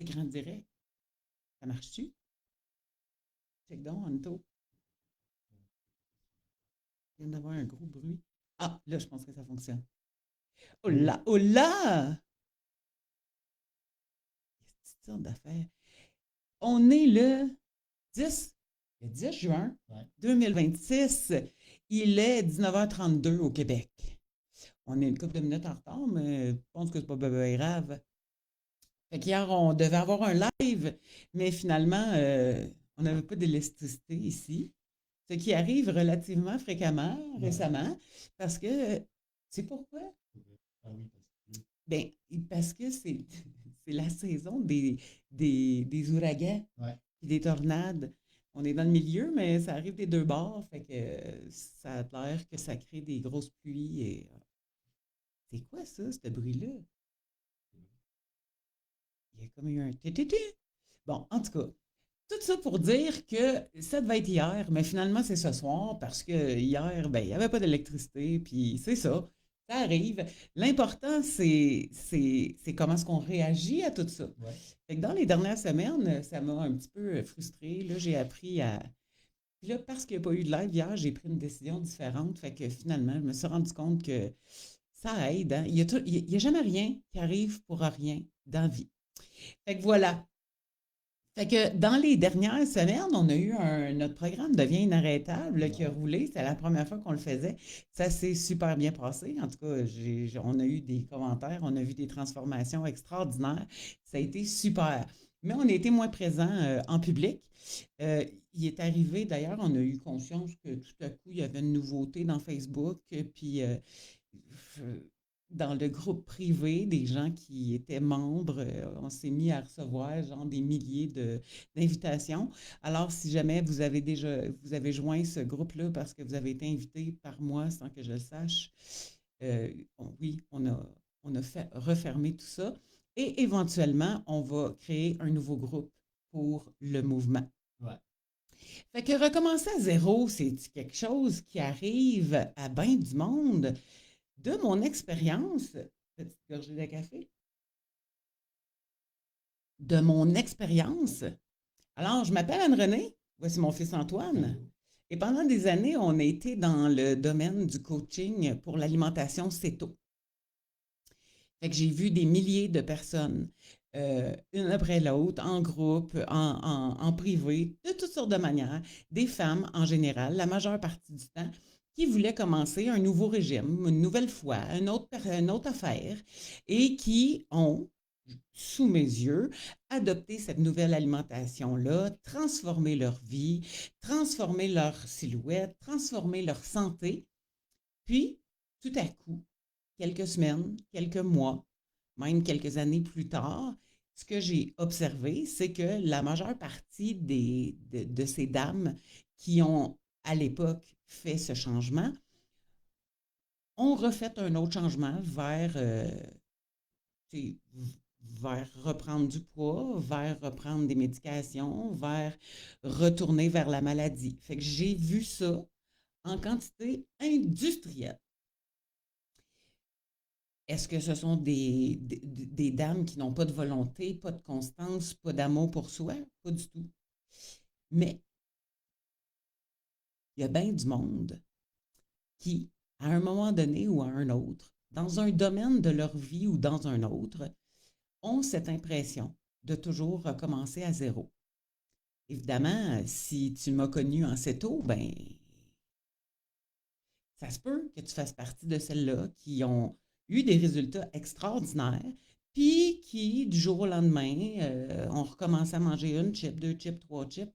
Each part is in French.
écran direct. Ça marche-tu? Check donc, Anto. Il vient d'avoir un gros bruit. Ah, là, je pense que ça fonctionne. Oh là, oh là! Qu'est-ce que c'est d'affaires? On est le 10 juin Ouais. 2026. Il est 19h32 au Québec. On est une couple de minutes en retard, mais je pense que c'est pas bien grave. Fait qu'hier, on devait avoir un live, mais finalement, on n'avait pas d'électricité ici. Ce qui arrive relativement fréquemment, Ouais. récemment, parce que, c'est pourquoi? Ah oui, Ben, parce que c'est c'est la saison des ouragans ouais. et des tornades. On est dans le milieu, mais ça arrive des deux bords, fait que ça a l'air que ça crée des grosses pluies et c'est quoi ça, ce bruit-là? Il y a comme eu un tétété. Bon, en tout cas, tout ça pour dire que ça devait être hier, mais finalement c'est ce soir parce que hier, ben, il n'y avait pas d'électricité, puis c'est ça. Ça arrive. L'important, c'est comment est-ce qu'on réagit à tout ça. Ouais. Fait que dans les dernières semaines, ça m'a un petit peu frustrée. Là, j'ai appris à. Puis là, parce qu'il n'y a pas eu de live hier, j'ai pris une décision différente. Fait que finalement, je me suis rendu compte que ça aide. Hein. Il y a jamais rien qui arrive pour rien dans la vie. Fait que voilà. Fait que dans les dernières semaines, on a eu notre programme Devient inarrêtable là, qui a Ouais. roulé. C'était la première fois qu'on le faisait. Ça s'est super bien passé. En tout cas, on a eu des commentaires, on a vu des transformations extraordinaires. Ça a été super. Mais on a été moins présents en public. Euh, il est arrivé, d'ailleurs, on a eu conscience que tout à coup, il y avait une nouveauté dans Facebook. Puis euh, dans le groupe privé, des gens qui étaient membres, on s'est mis à recevoir genre des milliers d'invitations. Alors, si jamais vous avez joint ce groupe-là parce que vous avez été invité par moi sans que je le sache, oui, on a fait refermer tout ça. Et éventuellement, on va créer un nouveau groupe pour le mouvement. Ouais. Fait que recommencer à zéro, c'est quelque chose qui arrive à bien du monde. De mon expérience, petite gorgée de café, de mon expérience, alors je m'appelle Anne-Renée, voici mon fils Antoine, Allô? et pendant des années, on a été dans le domaine du coaching pour l'alimentation céto. Fait que j'ai vu des milliers de personnes, une après l'autre, en groupe, en privé, de toutes sortes de manières, des femmes en général, la majeure partie du temps, qui voulaient commencer un nouveau régime, une nouvelle fois, une autre affaire, et qui ont, sous mes yeux, adopté cette nouvelle alimentation-là, transformé leur vie, transformé leur silhouette, transformé leur santé, puis, tout à coup, quelques semaines, quelques mois, même quelques années plus tard, ce que j'ai observé, c'est que la majeure partie de ces dames qui ont, à l'époque, fait ce changement, ont refait un autre changement vers reprendre du poids, vers reprendre des médications, vers retourner vers la maladie. Fait que j'ai vu ça en quantité industrielle. Est-ce que ce sont des dames qui n'ont pas de volonté, pas de constance, pas d'amour pour soi? Pas du tout. Mais il y a bien du monde qui, à un moment donné ou à un autre, dans un domaine de leur vie ou dans un autre, ont cette impression de toujours recommencer à zéro. Évidemment, si tu m'as connu en cette eau, ben, ça se peut que tu fasses partie de celles-là qui ont eu des résultats extraordinaires, puis qui, du jour au lendemain, ont recommencé à manger une chip, deux chips, trois chips,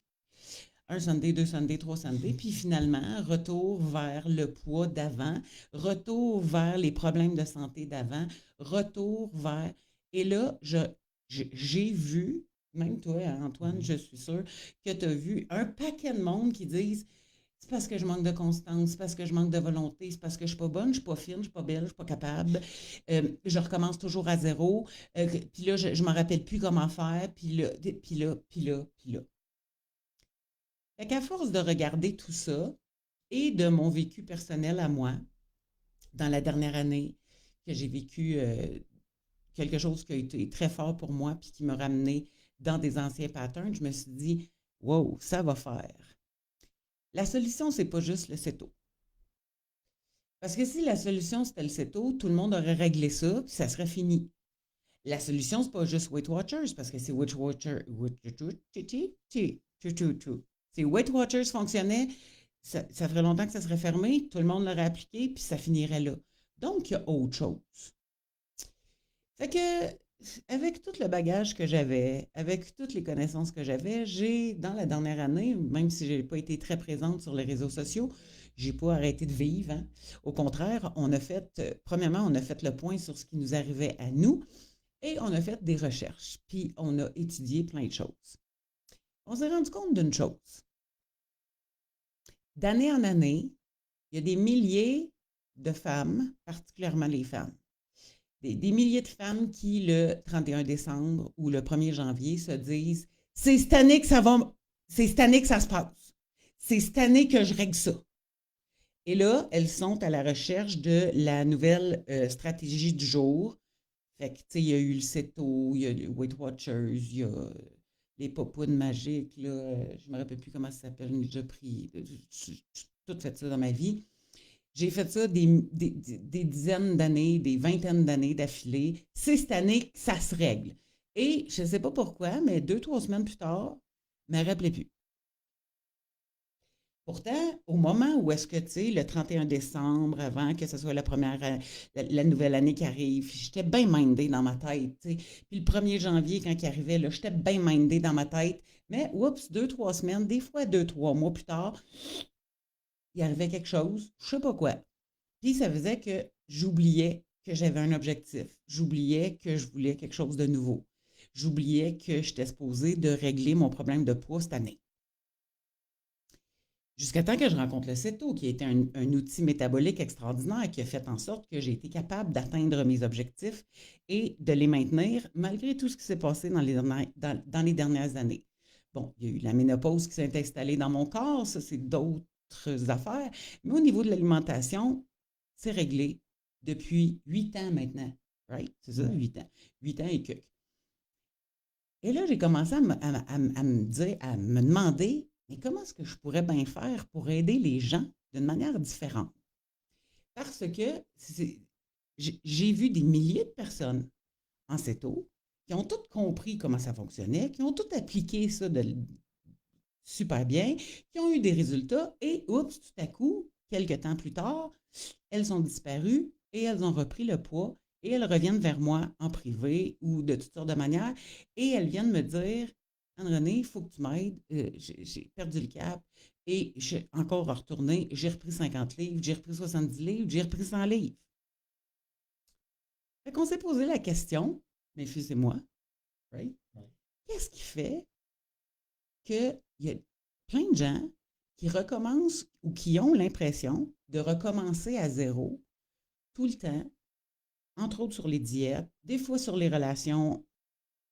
un Sunday, deux Sunday, trois Sunday, puis finalement, retour vers le poids d'avant, retour vers les problèmes de santé d'avant, retour vers... Et là, j'ai vu, même toi, Antoine, Mhm. je suis sûre, que tu as vu un paquet de monde qui disent c'est parce que je manque de constance, c'est parce que je manque de volonté, c'est parce que je suis pas bonne, je suis pas fine, je suis pas belle, je suis pas capable. Je recommence toujours à zéro. Puis là, je m'en rappelle plus comment faire. Puis là, puis là, puis là, puis là. Fait qu'à force de regarder tout ça et de mon vécu personnel à moi, dans la dernière année, que j'ai vécu quelque chose qui a été très fort pour moi puis qui m'a ramené dans des anciens patterns, je me suis dit, wow, ça va faire. La solution, c'est pas juste le CETO. Parce que si la solution, c'était le CETO, tout le monde aurait réglé ça, puis ça serait fini. La solution, c'est pas juste Weight Watchers, parce que c'est Weight Watchers. Si Weight Watchers fonctionnait, ça ferait longtemps que ça serait fermé, tout le monde l'aurait appliqué, puis ça finirait là. Donc, il y a autre chose. Fait que, avec tout le bagage que j'avais, avec toutes les connaissances que j'avais, j'ai, dans la dernière année, même si je n'ai pas été très présente sur les réseaux sociaux, j'ai pas arrêté de vivre. Hein. Au contraire, premièrement, on a fait le point sur ce qui nous arrivait à nous et on a fait des recherches, puis on a étudié plein de choses. On s'est rendu compte d'une chose. D'année en année, il y a des milliers de femmes, particulièrement les femmes, des milliers de femmes qui, le 31 décembre ou le 1er janvier, se disent « C'est cette année que ça va, c'est cette année que ça se passe. C'est cette année que je règle ça. » Et là, elles sont à la recherche de la nouvelle stratégie du jour. Fait que, tu sais, il y a eu le CETO, il y a les Weight Watchers, il y a les popounes magiques, là, je ne me rappelle plus comment ça s'appelle, j'ai déjà pris, tout fait ça dans ma vie. J'ai fait ça des dizaines d'années, des vingtaines d'années d'affilée. C'est cette année que ça se règle. Et je ne sais pas pourquoi, mais 2-3 semaines plus tard, je ne me rappelais plus. Pourtant, au moment où est-ce que, tu sais, le 31 décembre, avant que ce soit la nouvelle année qui arrive, j'étais bien mindée dans ma tête, tu sais. Puis le 1er janvier, quand il arrivait, là, j'étais bien mindée dans ma tête. Mais, oups, 2-3 semaines, des fois 2-3 mois plus tard, il arrivait quelque chose, je ne sais pas quoi. Puis ça faisait que j'oubliais que j'avais un objectif. J'oubliais que je voulais quelque chose de nouveau. J'oubliais que j'étais supposée de régler mon problème de poids cette année. Jusqu'à temps que je rencontre le CETO, qui était un outil métabolique extraordinaire qui a fait en sorte que j'ai été capable d'atteindre mes objectifs et de les maintenir malgré tout ce qui s'est passé dans les dernières années. Bon, il y a eu la ménopause qui s'est installée dans mon corps, ça c'est d'autres affaires, mais au niveau de l'alimentation, c'est réglé depuis 8 ans maintenant. Right? C'est ça, 8 ans. 8 ans et quelques. Et là, j'ai commencé à me demander, mais comment est-ce que je pourrais bien faire pour aider les gens d'une manière différente? Parce que j'ai vu des milliers de personnes en CETO qui ont toutes compris comment ça fonctionnait, qui ont tout appliqué ça super bien, qui ont eu des résultats et, oups, tout à coup, quelques temps plus tard, elles ont disparu et elles ont repris le poids et elles reviennent vers moi en privé ou de toutes sortes de manières et elles viennent me dire « Anne-Renée, il faut que tu m'aides, j'ai perdu le cap et je suis encore retourné, j'ai repris 50 livres, j'ai repris 70 livres, j'ai repris 100 livres. » Fait qu'on s'est posé la question, mes fils et moi, right? Qu'est-ce qui fait qu'il y a plein de gens qui recommencent ou qui ont l'impression de recommencer à zéro tout le temps, entre autres sur les diètes, des fois sur les relations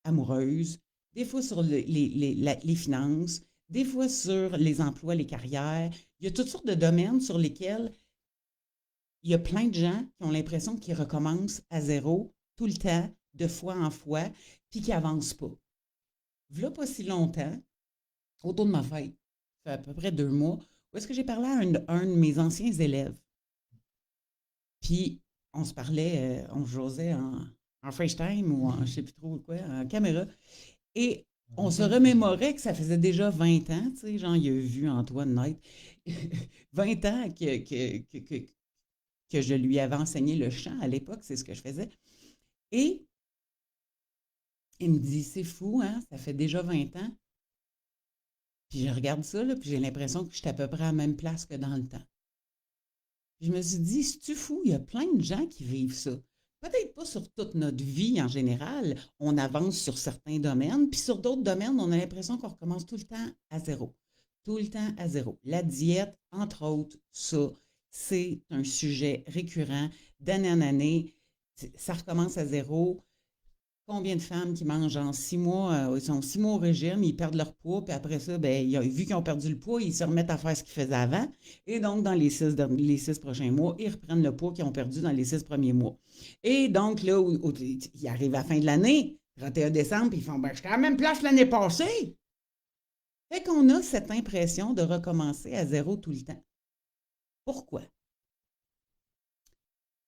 amoureuses, des fois sur les finances, des fois sur les emplois, les carrières. Il y a toutes sortes de domaines sur lesquels il y a plein de gens qui ont l'impression qu'ils recommencent à zéro tout le temps, de fois en fois, puis qui n'avancent pas. Voilà pas si longtemps, autour de ma fête, ça fait à peu près 2 mois, où est-ce que j'ai parlé à un de mes anciens élèves. Puis, on se parlait, on jasait en FaceTime ou je ne sais plus trop quoi, en caméra. Et on se remémorait que ça faisait déjà 20 ans, tu sais, genre, il a vu Antoine naître, 20 ans que je lui avais enseigné le chant à l'époque, c'est ce que je faisais. Et il me dit, c'est fou, hein, ça fait déjà 20 ans. Puis je regarde ça, là, puis j'ai l'impression que je suis à peu près à la même place que dans le temps. Puis je me suis dit, c'est-tu fou? Il y a plein de gens qui vivent ça. Peut-être pas sur toute notre vie en général. On avance sur certains domaines, puis sur d'autres domaines, on a l'impression qu'on recommence tout le temps à zéro. Tout le temps à zéro. La diète, entre autres, ça, c'est un sujet récurrent d'année en année. Ça recommence à zéro. Combien de femmes qui mangent en 6 mois, ils sont 6 mois au régime, ils perdent leur poids, puis après ça, bien, vu qu'ils ont perdu le poids, ils se remettent à faire ce qu'ils faisaient avant. Et donc, dans les 6 prochains mois, ils reprennent le poids qu'ils ont perdu dans les 6 premiers mois. Et donc, là, il arrive à la fin de l'année, 31 décembre, puis ils font, ben, j'étais à la même place l'année passée. Fait qu'on a cette impression de recommencer à zéro tout le temps. Pourquoi?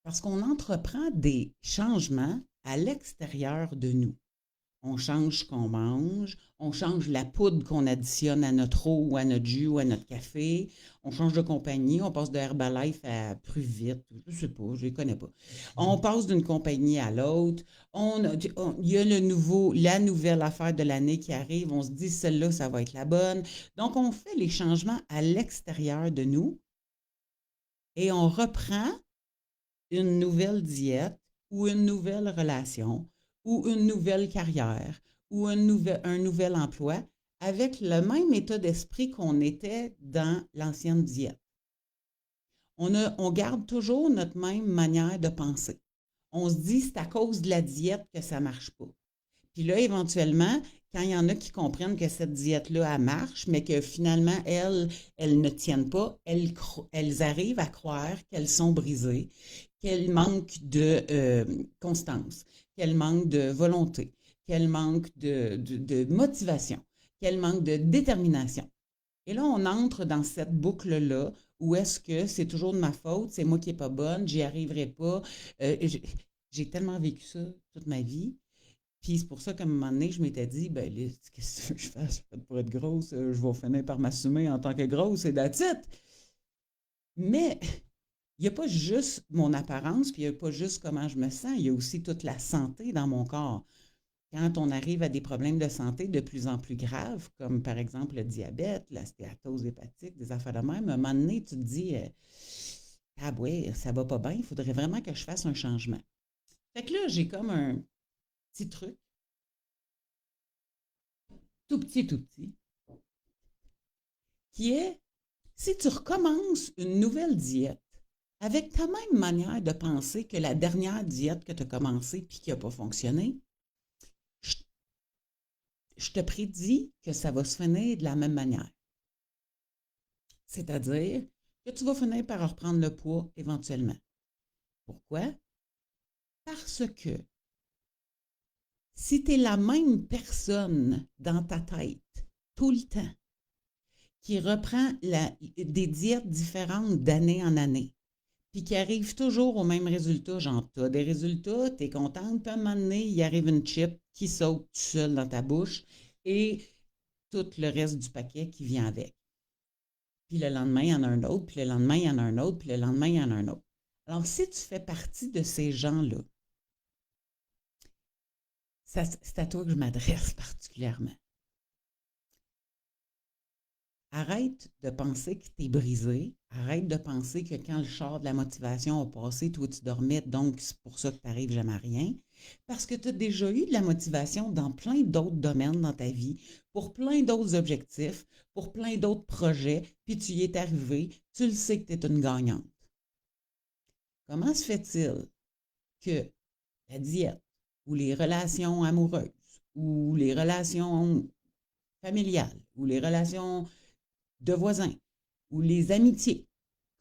Parce qu'on entreprend des changements à l'extérieur de nous. On change ce qu'on mange, on change la poudre qu'on additionne à notre eau ou à notre jus ou à notre café, on change de compagnie, on passe de Herbalife à Plus Vite, je ne sais pas, je ne les connais pas. On passe d'une compagnie à l'autre, il y a la nouvelle affaire de l'année qui arrive, on se dit celle-là, ça va être la bonne. Donc, on fait les changements à l'extérieur de nous et on reprend une nouvelle diète ou une nouvelle relation ou une nouvelle carrière ou un nouvel emploi avec le même état d'esprit qu'on était dans l'ancienne diète. On garde toujours notre même manière de penser. On se dit, c'est à cause de la diète que ça ne marche pas. Puis là, éventuellement, quand il y en a qui comprennent que cette diète-là, elle marche, mais que finalement, elles ne tiennent pas, elles arrivent à croire qu'elles sont brisées, qu'elles manquent de constance, qu'elles manquent de volonté, qu'elles manquent de motivation, qu'elles manquent de détermination. Et là, on entre dans cette boucle-là où est-ce que c'est toujours de ma faute, c'est moi qui n'ai pas bonne, j'y arriverai pas. J'ai tellement vécu ça toute ma vie. Puis c'est pour ça qu'à un moment donné, je m'étais dit, ben, qu'est-ce que tu veux que je fasse? Pour être grosse, je vais finir par m'assumer en tant que grosse et that's it. Mais il n'y a pas juste mon apparence, puis il n'y a pas juste comment je me sens, il y a aussi toute la santé dans mon corps. Quand on arrive à des problèmes de santé de plus en plus graves, comme par exemple le diabète, la stéatose hépatique, des affaires de même, à un moment donné, tu te dis, ah ouais, ça va pas bien, il faudrait vraiment que je fasse un changement. Fait que là, j'ai comme un petit truc, tout petit, qui est, si tu recommences une nouvelle diète avec ta même manière de penser que la dernière diète que tu as commencée puis qui n'a pas fonctionné, je, je te prédis que ça va se finir de la même manière. C'est-à-dire que tu vas finir par reprendre le poids éventuellement. Pourquoi? Parce que si tu es la même personne dans ta tête tout le temps, qui reprend des diètes différentes d'année en année, puis qui arrive toujours au même résultat, genre tu as des résultats, tu es contente, puis à un moment donné, il arrive une chip qui saute tout seul dans ta bouche et tout le reste du paquet qui vient avec. Puis le lendemain, il y en a un autre, puis le lendemain, il y en a un autre, puis le lendemain, il y en a un autre. Alors, si tu fais partie de ces gens-là, c'est à toi que je m'adresse particulièrement. Arrête de penser que tu es brisé. Arrête de penser que quand le char de la motivation a passé, toi, tu dormais, donc c'est pour ça que tu n'arrives jamais à rien. Parce que tu as déjà eu de la motivation dans plein d'autres domaines dans ta vie, pour plein d'autres objectifs, pour plein d'autres projets, puis tu y es arrivé, tu le sais que tu es une gagnante. Comment se fait-il que la diète ou les relations amoureuses ou les relations familiales ou les relations de voisins ou les amitiés,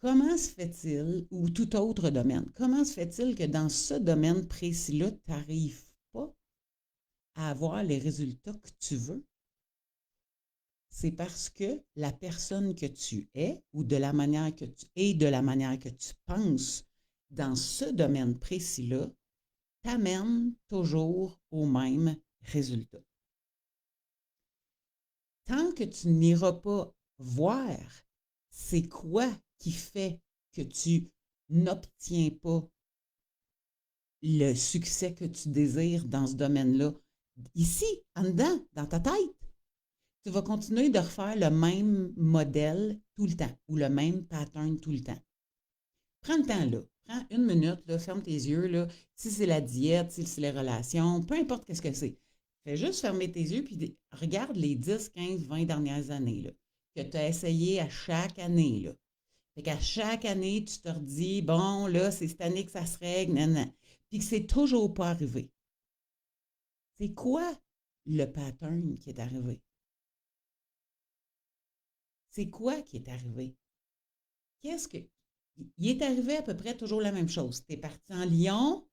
comment se fait-il, ou tout autre domaine, comment se fait-il que dans ce domaine précis-là, tu n'arrives pas à avoir les résultats que tu veux? C'est parce que la personne que tu es ou de la manière que tu es, de la manière que tu penses dans ce domaine précis-là, t'amène toujours au même résultat. Tant que tu n'iras pas voir c'est quoi qui fait que tu n'obtiens pas le succès que tu désires dans ce domaine-là, ici, en dedans, dans ta tête, tu vas continuer de refaire le même modèle tout le temps ou le même pattern tout le temps. Prends le temps, là. Prends une minute, là, ferme tes yeux, là. Si c'est la diète, si c'est les relations, peu importe qu'est-ce que c'est. Fais juste fermer tes yeux puis regarde les 10, 15, 20 dernières années, là, que tu as essayé à chaque année, là. Fait qu'à chaque année, tu te redis, bon, là, c'est cette année que ça se règle, nan. Puis que c'est toujours pas arrivé. C'est quoi le pattern qui est arrivé? C'est quoi qui est arrivé? Qu'est-ce que. Il est arrivé à peu près toujours la même chose. Tu es parti en Lyon,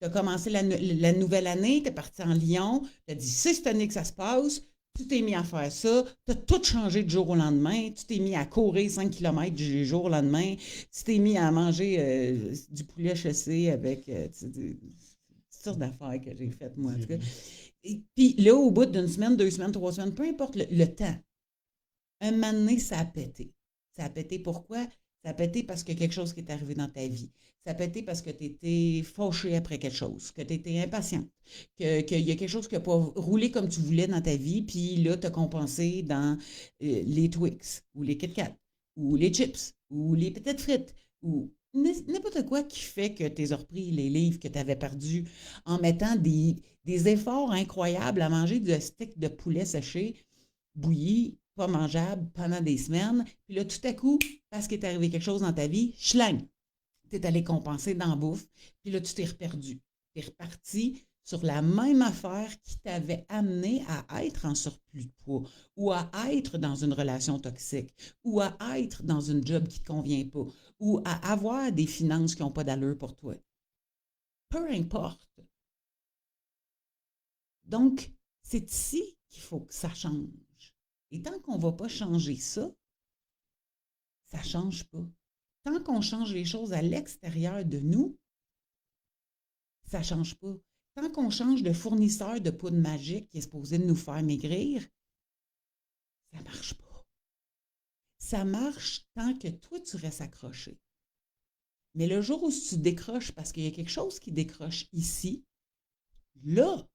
Tu as commencé la nouvelle année, tu es parti en Lyon, tu as dit c'est cette année que ça se passe, tu t'es mis à faire ça, tu as tout changé du jour au lendemain, tu t'es mis à courir 5 km du jour au lendemain, tu t'es mis à manger du poulet chassé avec toutes sortes d'affaires que j'ai faites, moi, en tout cas. Et puis là, au bout d'une semaine, 2 semaines, 3 semaines, peu importe le temps, un moment donné, ça a pété. Ça a pété pourquoi? Ça a pété parce qu'il y a quelque chose qui est arrivé dans ta vie. Ça a pété parce que tu étais fâché après quelque chose, que tu étais impatiente, qu'il y a quelque chose qui n'a pas roulé comme tu voulais dans ta vie, puis là, tu as compensé dans les Twix, ou les Kit Kat, ou les chips, ou les petites frites, ou n'importe quoi qui fait que tu as repris les livres que tu avais perdus en mettant des efforts incroyables à manger du steak de poulet séché bouilli, pas mangeable pendant des semaines. Puis là, tout à coup, parce qu'il est arrivé quelque chose dans ta vie, schlang, tu es allé compenser dans la bouffe. Puis là, tu t'es reperdu. Tu es reparti sur la même affaire qui t'avait amené à être en surplus de poids ou à être dans une relation toxique ou à être dans une job qui ne te convient pas ou à avoir des finances qui n'ont pas d'allure pour toi. Peu importe. Donc, c'est ici qu'il faut que ça change. Et tant qu'on ne va pas changer ça, ça ne change pas. Tant qu'on change les choses à l'extérieur de nous, ça ne change pas. Tant qu'on change de fournisseur de poudre magique qui est supposé nous faire maigrir, ça ne marche pas. Ça marche tant que toi, tu restes accroché. Mais le jour où tu décroches parce qu'il y a quelque chose qui décroche ici, là,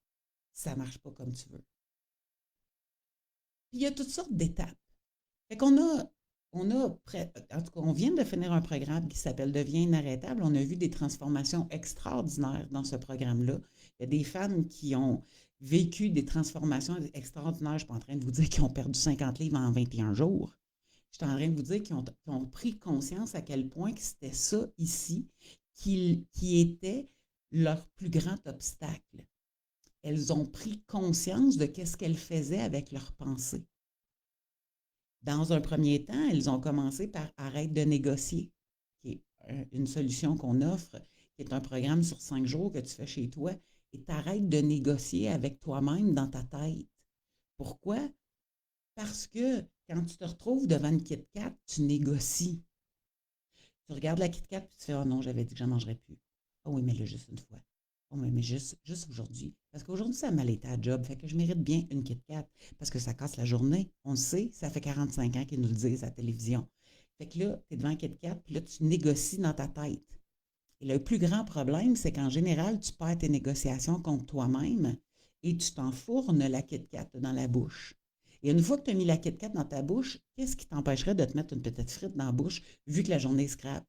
ça ne marche pas comme tu veux. Puis il y a toutes sortes d'étapes. Fait qu'on a, en tout cas, on vient de finir un programme qui s'appelle Deviens inarrêtable. On a vu des transformations extraordinaires dans ce programme-là. Il y a des femmes qui ont vécu des transformations extraordinaires. Je ne suis pas en train de vous dire qu'ils ont perdu 50 livres en 21 jours. Je suis en train de vous dire qu'ils ont pris conscience à quel point que c'était ça ici qui était leur plus grand obstacle. Elles ont pris conscience de ce qu'elles faisaient avec leurs pensées. Dans un premier temps, elles ont commencé par Arrête de négocier, qui est une solution qu'on offre, qui est un programme sur 5 jours que tu fais chez toi, et tu arrêtes de négocier avec toi-même dans ta tête. Pourquoi? Parce que quand tu te retrouves devant une Kit Kat, tu négocies. Tu regardes la Kit Kat et tu fais « Oh non, j'avais dit que je n'en mangerais plus. Oh oui, mais là, juste une fois. Oh oui, mais juste aujourd'hui. Parce qu'aujourd'hui, ça a mal été à job. Fait que je mérite bien une Kit Kat. Parce que ça casse la journée. On le sait, ça fait 45 ans qu'ils nous le disent à la télévision. Fait que là, tu es devant un Kit Kat, puis là, tu négocies dans ta tête. Et le plus grand problème, c'est qu'en général, tu perds tes négociations contre toi-même et tu t'enfournes la Kit Kat dans la bouche. Et une fois que tu as mis la Kit Kat dans ta bouche, qu'est-ce qui t'empêcherait de te mettre une petite frite dans la bouche vu que la journée se scrape?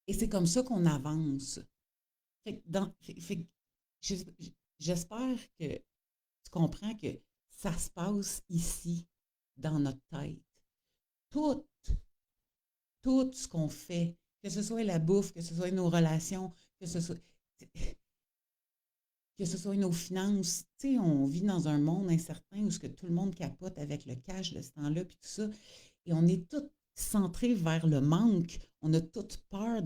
Et c'est comme ça qu'on avance. J'espère que tu comprends que ça se passe ici, dans notre tête. Tout, tout ce qu'on fait, que ce soit la bouffe, que ce soit nos relations, que ce soit nos finances. Tu sais, on vit dans un monde incertain où tout le monde capote avec le cash de ce temps-là, puis tout ça. Et on est tous centrés vers le manque. On a toute peur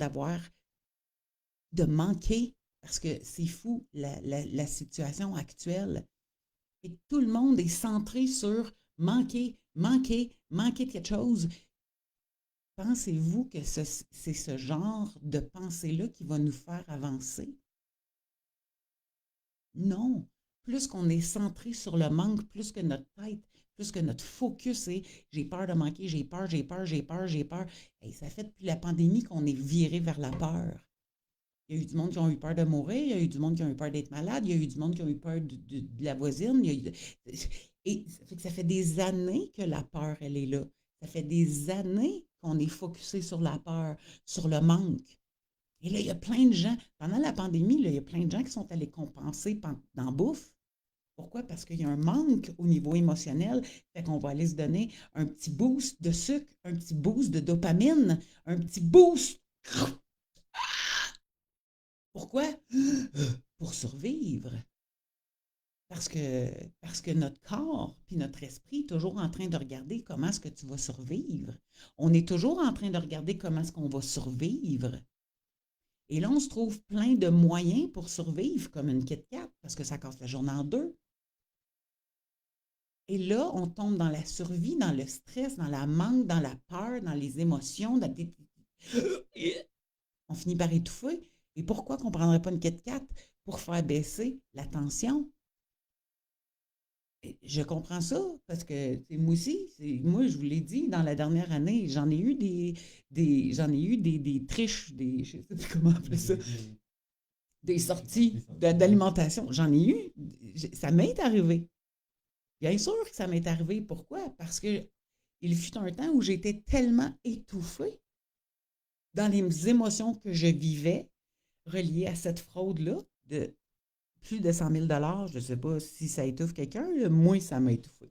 de manquer, parce que c'est fou, la situation actuelle. Et tout le monde est centré sur manquer de quelque chose. Pensez-vous que c'est ce genre de pensée-là qui va nous faire avancer? Non. Plus qu'on est centré sur le manque, plus que notre tête, plus que notre focus est j'ai peur de manquer, j'ai peur. Et ça fait depuis la pandémie qu'on est viré vers la peur. Il y a eu du monde qui ont eu peur de mourir, il y a eu du monde qui ont eu peur d'être malade, il y a eu du monde qui ont eu peur de la voisine. Et ça fait des années que la peur, elle est là. Ça fait des années qu'on est focusé sur la peur, sur le manque. Et là, il y a plein de gens, pendant la pandémie, là, il y a plein de gens qui sont allés compenser dans la bouffe. Pourquoi? Parce qu'il y a un manque au niveau émotionnel. Fait qu'on va aller se donner un petit boost de sucre, un petit boost de dopamine, un petit boost. Pourquoi? Pour survivre. Parce que notre corps puis notre esprit est toujours en train de regarder comment est-ce que tu vas survivre. On est toujours en train de regarder comment est-ce qu'on va survivre. Et là, on se trouve plein de moyens pour survivre, comme une Kit Kat, parce que ça casse la journée en deux. Et là, on tombe dans la survie, dans le stress, dans la manque, dans la peur, dans les émotions. On finit par étouffer. Et pourquoi qu'on ne prendrait pas une Kit Kat pour faire baisser la tension? Et je comprends ça parce que moi aussi, moi, je vous l'ai dit, dans la dernière année, j'en ai eu des triches, je ne sais plus comment appeler ça, des sorties d'alimentation. J'en ai eu, ça m'est arrivé. Bien sûr que ça m'est arrivé. Pourquoi? Parce que il fut un temps où j'étais tellement étouffée dans les émotions que je vivais reliées à cette fraude-là de plus de 100 000 $. Je ne sais pas si ça étouffe quelqu'un, moi, ça m'a étouffé.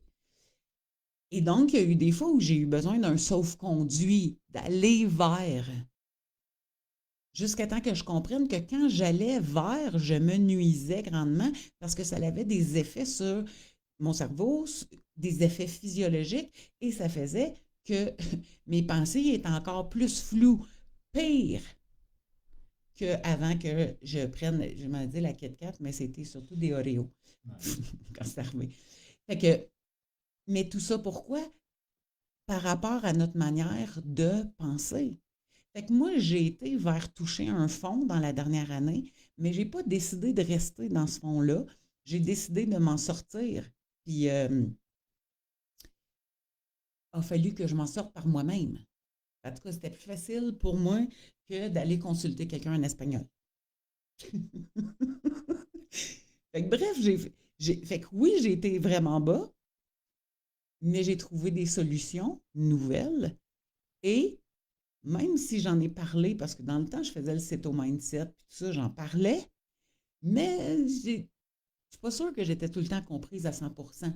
Et donc, il y a eu des fois où j'ai eu besoin d'un sauf-conduit, d'aller vers, jusqu'à temps que je comprenne que quand j'allais vers, je me nuisais grandement parce que ça avait des effets sur mon cerveau, des effets physiologiques, et ça faisait que mes pensées étaient encore plus floues, pire qu'avant que je prenne, je m'en dis la Kit Kat, mais c'était surtout des Oreos quand c'est arrivé. Fait que, mais tout ça pourquoi? Par rapport à notre manière de penser. Fait que moi, j'ai été vers toucher un fond dans la dernière année, mais je n'ai pas décidé de rester dans ce fond-là. J'ai décidé de m'en sortir. Puis, il a fallu que je m'en sorte par moi-même. En tout cas, c'était plus facile pour moi que d'aller consulter quelqu'un en espagnol. Fait que bref, fait que oui, j'ai été vraiment bas, mais j'ai trouvé des solutions nouvelles. Et même si j'en ai parlé, parce que dans le temps, je faisais le Ceto Mindset, tout ça, j'en parlais, mais je ne suis pas sûre que j'étais tout le temps comprise à 100%.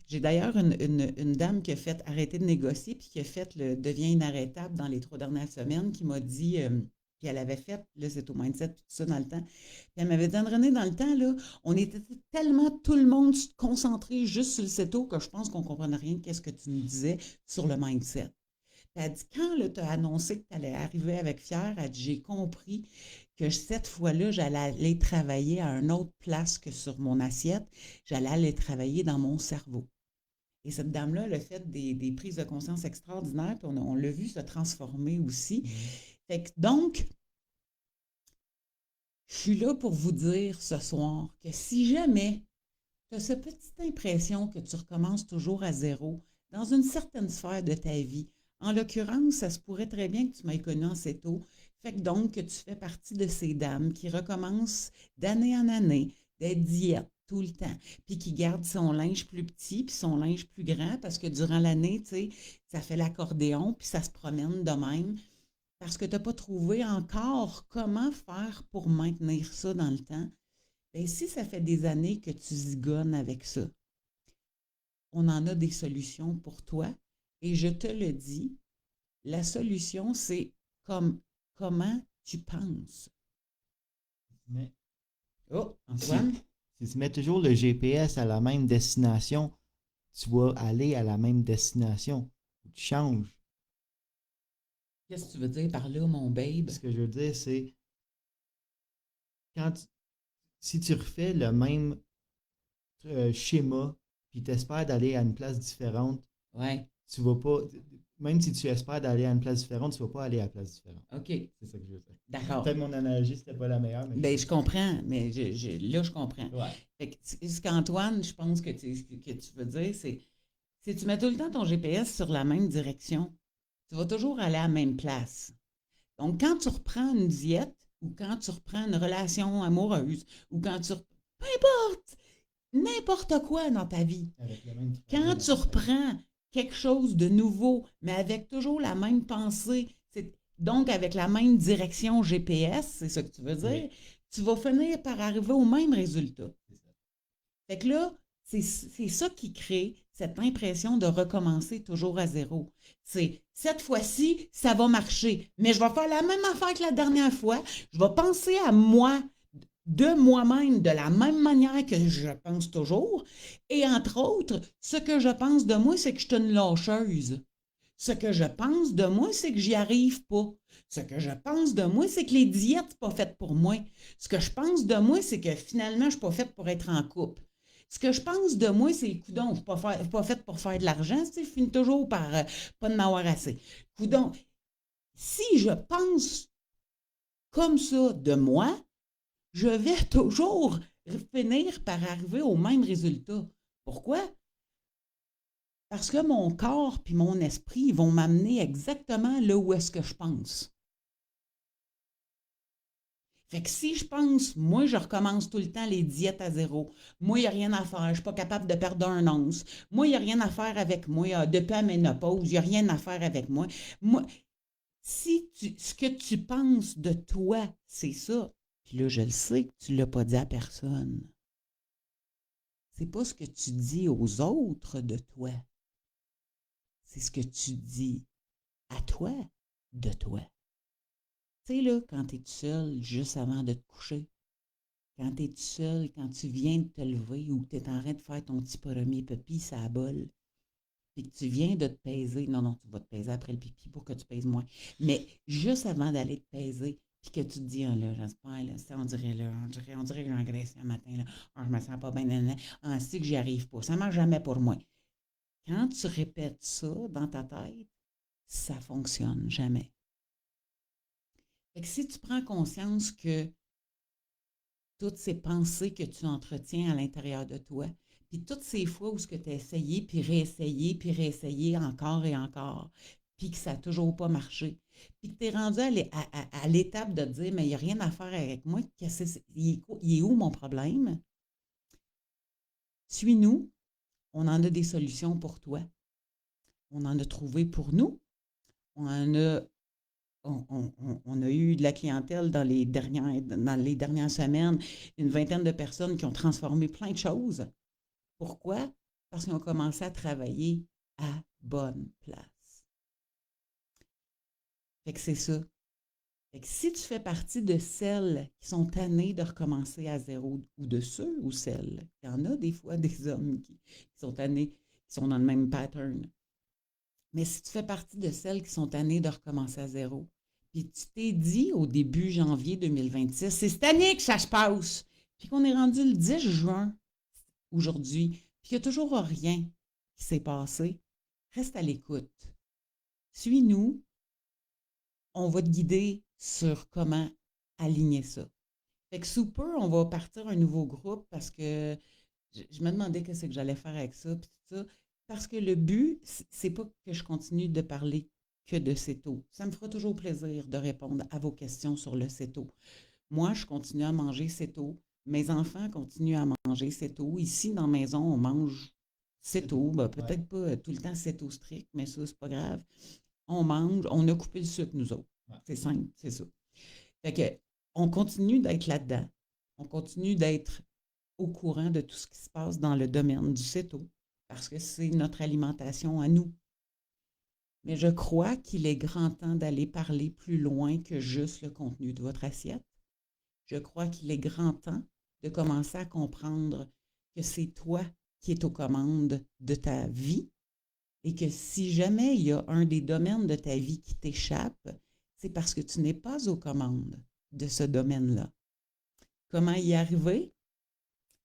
J'ai d'ailleurs une dame qui a fait arrêter de négocier puis qui a fait le devient inarrêtable dans les 3 dernières semaines, qui m'a dit, puis elle avait fait le Ceto Mindset, tout ça dans le temps. Puis elle m'avait dit, Anne-Renée, dans le temps, là, on était tellement tout le monde concentré juste sur le Ceto que je pense qu'on ne comprenait rien de ce que tu nous disais sur le mindset. Puis elle dit, quand tu as annoncé que tu allais arriver avec Fier, elle dit, j'ai compris que cette fois-là, j'allais aller travailler à une autre place que sur mon assiette. J'allais aller travailler dans mon cerveau. Et cette dame-là, elle a fait des prises de conscience extraordinaires, puis on l'a vu se transformer aussi. Fait que donc, je suis là pour vous dire ce soir que si jamais tu as cette petite impression que tu recommences toujours à zéro dans une certaine sphère de ta vie, en l'occurrence, ça se pourrait très bien que tu m'aies connu en CETO, fait que donc que tu fais partie de ces dames qui recommencent d'année en année d'être diète tout le temps, puis qui garde son linge plus petit puis son linge plus grand parce que durant l'année, tu sais, ça fait l'accordéon puis ça se promène de même parce que tu n'as pas trouvé encore comment faire pour maintenir ça dans le temps. Bien, si ça fait des années que tu zigonnes avec ça, on en a des solutions pour toi. Et je te le dis, la solution, c'est comment tu penses. Mais oh, Antoine? Si tu mets toujours le GPS à la même destination, tu vas aller à la même destination. Tu changes. Qu'est-ce que tu veux dire par là, mon babe? Ce que je veux dire, c'est si tu refais le même schéma, puis tu espères d'aller à une place différente, ouais. Tu vas pas, même si tu espères d'aller à une place différente, tu ne vas pas aller à une place différente. OK. C'est ça que je veux dire. D'accord. Peut-être mon analogie, c'était pas la meilleure. Mais je comprends, mais là, je comprends. Ouais. Fait que, ce qu'Antoine, je pense que tu veux dire, c'est si tu mets tout le temps ton GPS sur la même direction, tu vas toujours aller à la même place. Donc, quand tu reprends une diète ou quand tu reprends une relation amoureuse ou quand tu... Peu importe! N'importe quoi dans ta vie. Quand tu reprends quelque chose de nouveau, mais avec toujours la même pensée, donc avec la même direction GPS, c'est ça que tu veux dire, oui. Tu vas finir par arriver au même résultat. Fait que là, c'est ça qui crée cette impression de recommencer toujours à zéro. C'est, cette fois-ci, ça va marcher, mais je vais faire la même affaire que la dernière fois, je vais penser à moi, de moi-même de la même manière que je pense toujours. Et entre autres, ce que je pense de moi, c'est que je suis une lâcheuse. Ce que je pense de moi, c'est que j'y arrive pas. Ce que je pense de moi, c'est que les diètes, c'est pas faites pour moi. Ce que je pense de moi, c'est que finalement, je suis pas faite pour être en couple. Ce que je pense de moi, c'est coudon, je suis pas faite pour faire de l'argent, tu sais, je finis toujours par pas de m'avoir assez. Coudon, si je pense comme ça de moi, je vais toujours finir par arriver au même résultat. Pourquoi? Parce que mon corps puis mon esprit ils vont m'amener exactement là où est-ce que je pense. Fait que si je pense, moi, je recommence tout le temps les diètes à zéro. Moi, il n'y a rien à faire. Je ne suis pas capable de perdre un once. Moi, il n'y a rien à faire avec moi. Depuis la ménopause, il n'y a rien à faire avec moi. Moi, si ce que tu penses de toi, c'est ça, puis là, je le sais que tu ne l'as pas dit à personne. C'est pas ce que tu dis aux autres de toi. C'est ce que tu dis à toi de toi. Tu sais, là, quand tu es tout seul, juste avant de te coucher, quand tu es tout seul, quand tu viens de te lever ou que tu es en train de faire ton petit premier pipi, ça bol, puis que tu viens de te peser, non, tu vas te peser après le pipi pour que tu pèses moins, mais juste avant d'aller te peser, puis que tu te dis, ah là, j'espère, là, on dirait, là, on dirait que j'ai engraissé un matin, là, ah, je me sens pas bien, ah, c'est que j'y arrive pas, ça marche jamais pour moi. Quand tu répètes ça dans ta tête, ça fonctionne jamais. Fait que si tu prends conscience que toutes ces pensées que tu entretiens à l'intérieur de toi, puis toutes ces fois où tu as essayé, puis réessayé encore et encore, puis que ça n'a toujours pas marché, puis que tu es rendu à l'étape de te dire, mais il n'y a rien à faire avec moi, il est où mon problème? Suis-nous, on en a des solutions pour toi. On en a trouvé pour nous. On en a on a eu de la clientèle dans les dernières semaines, une vingtaine de personnes qui ont transformé plein de choses. Pourquoi? Parce qu'ils ont commencé à travailler à bonne place. Fait que c'est ça. Fait que si tu fais partie de celles qui sont tannées de recommencer à zéro, ou de ceux ou celles, il y en a des fois des hommes qui sont tannés, qui sont dans le même pattern. Mais si tu fais partie de celles qui sont tannées de recommencer à zéro, puis tu t'es dit au début janvier 2026, c'est cette année que ça se passe, puis qu'on est rendu le 10 juin aujourd'hui, puis qu'il n'y a toujours rien qui s'est passé, reste à l'écoute. Suis-nous, on va te guider sur comment aligner ça. Fait que sous peu, on va partir un nouveau groupe parce que je me demandais qu'est-ce que j'allais faire avec ça, puis tout ça. Parce que le but, c'est pas que je continue de parler que de CETO. Ça me fera toujours plaisir de répondre à vos questions sur le CETO. Moi, je continue à manger CETO. Mes enfants continuent à manger CETO. Ici, dans la maison, on mange CETO. Ben, peut-être pas tout le temps CETO strict, mais ça, c'est pas grave. On mange, on a coupé le sucre, nous autres. Ouais. C'est simple, c'est ça. Fait que, on continue d'être là-dedans. On continue d'être au courant de tout ce qui se passe dans le domaine du CETO, parce que c'est notre alimentation à nous. Mais je crois qu'il est grand temps d'aller parler plus loin que juste le contenu de votre assiette. Je crois qu'il est grand temps de commencer à comprendre que c'est toi qui es aux commandes de ta vie et que si jamais il y a un des domaines de ta vie qui t'échappe, c'est parce que tu n'es pas aux commandes de ce domaine-là. Comment y arriver?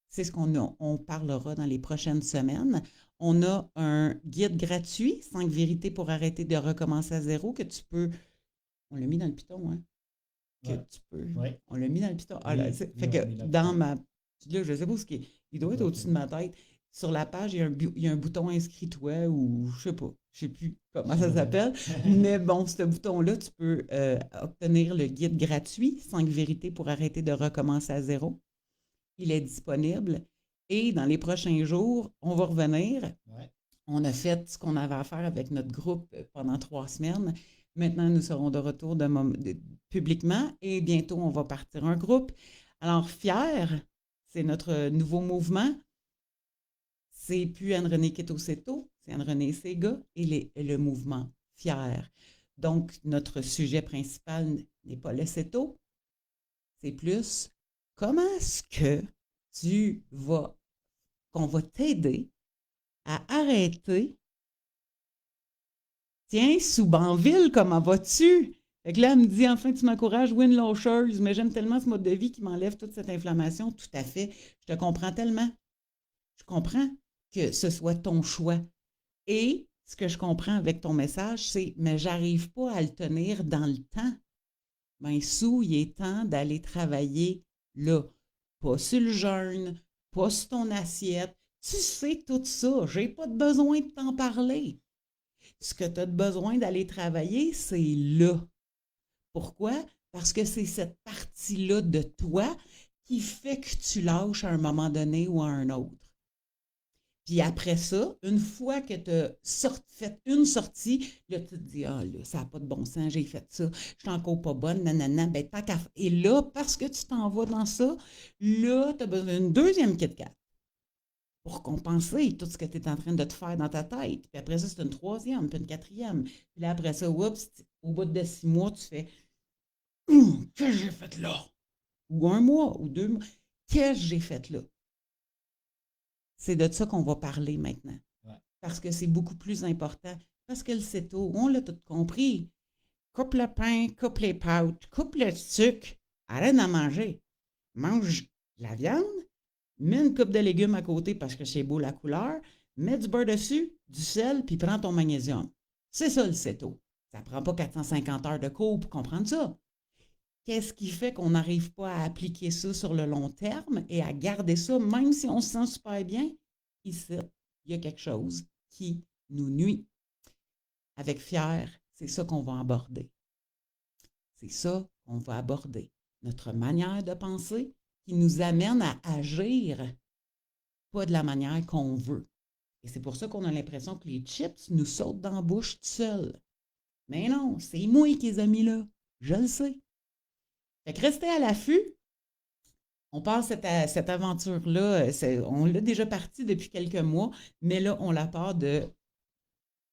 C'est ce on parlera dans les prochaines semaines. On a un guide gratuit, 5 vérités pour arrêter de recommencer à zéro, que tu peux... On l'a mis dans le piton, hein? Que tu peux... Ouais. On l'a mis dans le piton. Ah, là, fait que dans ma... Là, je ne sais pas ce qui est. Il doit être au-dessus de ma tête. Sur la page, il y a un bouton inscris-toi ou je ne sais plus comment ça s'appelle. Mais bon, ce bouton-là, tu peux obtenir le guide gratuit, 5 vérités pour arrêter de recommencer à zéro. Il est disponible. Et dans les prochains jours, on va revenir. Ouais. On a fait ce qu'on avait à faire avec notre groupe pendant 3 semaines. Maintenant, nous serons de retour publiquement et bientôt, on va partir un groupe. Alors, Fier, c'est notre nouveau mouvement. C'est plus Anne-Renée Keto-Ceto, c'est Anne-Renée Sega et le mouvement Fier. Donc, notre sujet principal n'est pas le Ceto, c'est plus comment est-ce que qu'on va t'aider à arrêter Tiens, Soubanville, comment vas-tu? Fait que là, elle me dit, enfin, tu m'encourages, win locheuse, mais j'aime tellement ce mode de vie qui m'enlève toute cette inflammation. Tout à fait. Je te comprends tellement. Je comprends que ce soit ton choix. Et ce que je comprends avec ton message, c'est, mais j'arrive pas à le tenir dans le temps. Ben, Sou, il est temps d'aller travailler là. Pas sur le jeûne, pas sur ton assiette. Tu sais tout ça. J'ai pas de besoin de t'en parler. Ce que tu as besoin d'aller travailler, c'est là. Pourquoi? Parce que c'est cette partie-là de toi qui fait que tu lâches à un moment donné ou à un autre. Puis après ça, une fois que tu as fait une sortie, là, tu te dis, ah là, ça n'a pas de bon sens, j'ai fait ça, je suis encore pas bonne, nanana, ben tant qu'à. Et là, parce que tu t'en vas dans ça, là, tu as besoin d'une deuxième Kit Kat pour compenser tout ce que tu es en train de te faire dans ta tête. Puis après ça, c'est une troisième, puis une quatrième. Puis là, après ça, oups, au bout de 6 mois, tu fais, qu'est-ce que j'ai fait là? Ou 1 mois, ou 2 mois, qu'est-ce que j'ai fait là? C'est de ça qu'on va parler maintenant. Ouais. Parce que c'est beaucoup plus important. Parce que le céto, on l'a tout compris. Coupe le pain, coupe les pâtes, coupe le sucre, arrête d'en manger. Mange de la viande, mets une coupe de légumes à côté parce que c'est beau la couleur, mets du beurre dessus, du sel, puis prends ton magnésium. C'est ça le céto. Ça ne prend pas 450 heures de cours pour comprendre ça. Qu'est-ce qui fait qu'on n'arrive pas à appliquer ça sur le long terme et à garder ça, même si on se sent super bien? Ici, il y a quelque chose qui nous nuit. Avec Fier, c'est ça qu'on va aborder. C'est ça qu'on va aborder. Notre manière de penser qui nous amène à agir pas de la manière qu'on veut. Et c'est pour ça qu'on a l'impression que les chips nous sautent dans la bouche tout seuls. Mais non, c'est moi qui les ai mis là. Je le sais. Fait que restez à l'affût. On passe cette aventure-là, on l'a déjà partie depuis quelques mois, mais là, on la part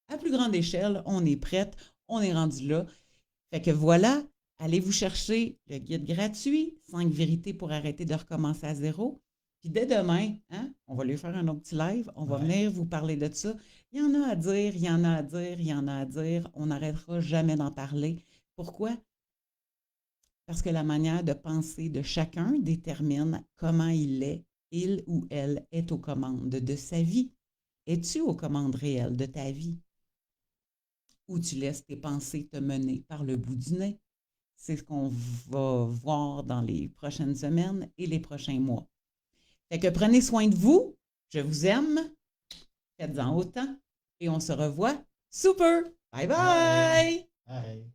à plus grande échelle. On est prête, on est rendu là. Fait que voilà, allez vous chercher le guide gratuit, 5 vérités pour arrêter de recommencer à zéro. Puis dès demain, hein, on va lui faire un autre petit live, on va venir vous parler de ça. Il y en a à dire, il y en a à dire, il y en a à dire. On n'arrêtera jamais d'en parler. Pourquoi? Parce que la manière de penser de chacun détermine comment il ou elle est aux commandes de sa vie. Es-tu aux commandes réelles de ta vie? Ou tu laisses tes pensées te mener par le bout du nez? C'est ce qu'on va voir dans les prochaines semaines et les prochains mois. Fait que prenez soin de vous. Je vous aime. Faites-en autant. Et on se revoit. Super! Bye bye! Bye.